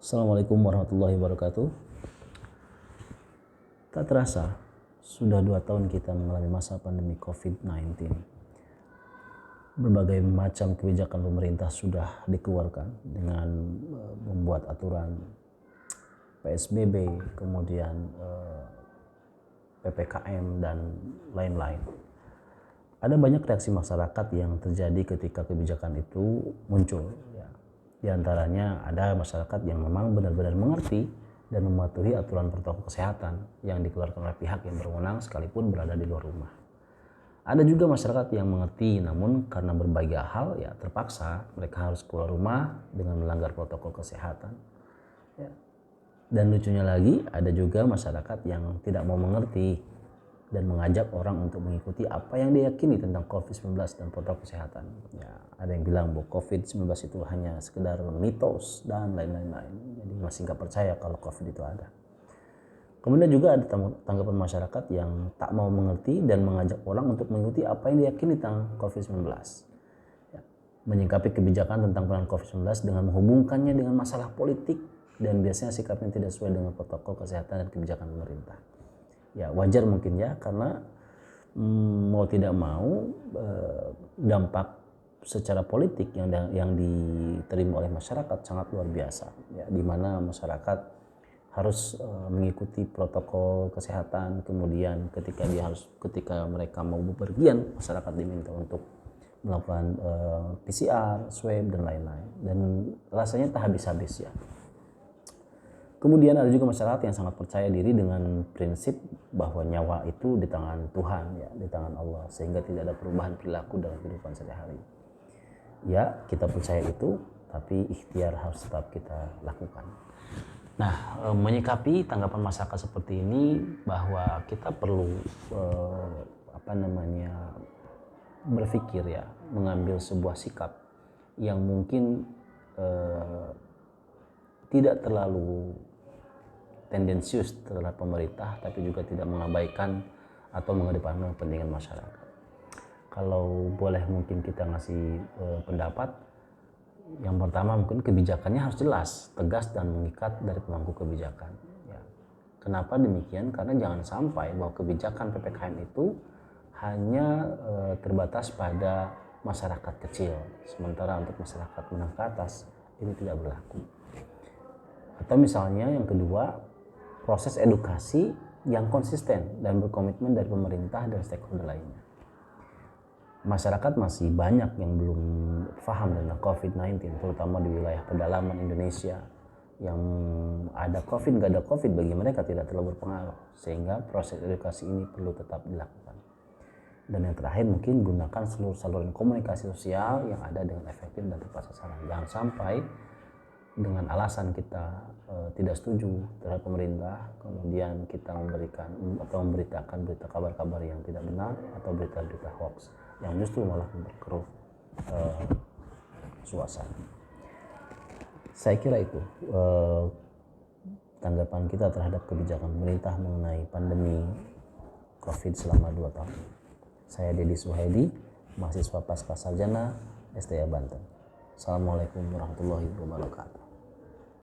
Assalamualaikum warahmatullahi wabarakatuh. Tak terasa, sudah 2 tahun kita mengalami masa pandemi COVID-19. Berbagai macam kebijakan pemerintah sudah dikeluarkan dengan membuat aturan PSBB, kemudian PPKM dan lain-lain. Ada banyak reaksi masyarakat yang terjadi ketika kebijakan itu muncul. Di antaranya ada masyarakat yang memang benar-benar mengerti dan mematuhi aturan protokol kesehatan yang dikeluarkan oleh pihak yang berwenang sekalipun berada di luar rumah. Ada juga masyarakat yang mengerti namun karena berbagai hal terpaksa mereka harus keluar rumah dengan melanggar protokol kesehatan. Dan lucunya lagi ada juga masyarakat yang tidak mau mengerti dan mengajak orang untuk mengikuti apa yang diyakini tentang COVID-19 dan protokol kesehatan. Ada yang bilang bahwa COVID-19 itu hanya sekedar mitos dan lain-lain. Jadi masih nggak percaya kalau COVID itu ada. Kemudian juga ada tanggapan masyarakat yang tak mau mengerti dan mengajak orang untuk mengikuti apa yang diyakini tentang COVID-19. Menyikapi kebijakan tentang penanganan COVID-19 dengan menghubungkannya dengan masalah politik dan biasanya sikapnya tidak sesuai dengan protokol kesehatan dan kebijakan pemerintah. Wajar mungkin karena mau tidak mau dampak secara politik yang diterima oleh masyarakat sangat luar biasa, di mana masyarakat harus mengikuti protokol kesehatan. Kemudian ketika mereka mau bepergian, masyarakat diminta untuk melakukan PCR, swab dan lain-lain, dan rasanya tak habis-habis Kemudian ada juga masyarakat yang sangat percaya diri dengan prinsip bahwa nyawa itu di tangan Tuhan, di tangan Allah, sehingga tidak ada perubahan perilaku dalam kehidupan sehari-hari. Kita percaya itu, tapi ikhtiar harus tetap kita lakukan. Nah, menyikapi tanggapan masyarakat seperti ini bahwa kita perlu berpikir mengambil sebuah sikap yang mungkin tidak terlalu tendensius terhadap pemerintah, tapi juga tidak mengabaikan atau mengedepankan kepentingan masyarakat. Kalau boleh mungkin kita ngasih pendapat, yang pertama mungkin kebijakannya harus jelas, tegas dan mengikat dari pemangku kebijakan. Kenapa demikian? Karena jangan sampai bahwa kebijakan PPKM itu hanya terbatas pada masyarakat kecil, sementara untuk masyarakat menengah ke atas ini tidak berlaku. Atau misalnya yang kedua, proses edukasi yang konsisten dan berkomitmen dari pemerintah dan stakeholder lainnya. Masyarakat masih banyak yang belum paham tentang COVID-19, terutama di wilayah pedalaman Indonesia yang ada COVID, nggak ada COVID, bagi mereka tidak terlalu berpengaruh, sehingga proses edukasi ini perlu tetap dilakukan. Dan yang terakhir mungkin gunakan seluruh saluran komunikasi sosial yang ada dengan efektif dan tepat sasaran. Jangan sampai dengan alasan kita tidak setuju terhadap pemerintah, kemudian kita memberikan atau memberitakan berita kabar-kabar yang tidak benar atau berita-berita hoax yang justru malah memperkeruh suasana. Saya kira itu tanggapan kita terhadap kebijakan pemerintah mengenai pandemi COVID selama 2 tahun. Saya Dedi Suhaidi, mahasiswa Pasca Sarjana STM Banten. Assalamualaikum warahmatullahi wabarakatuh.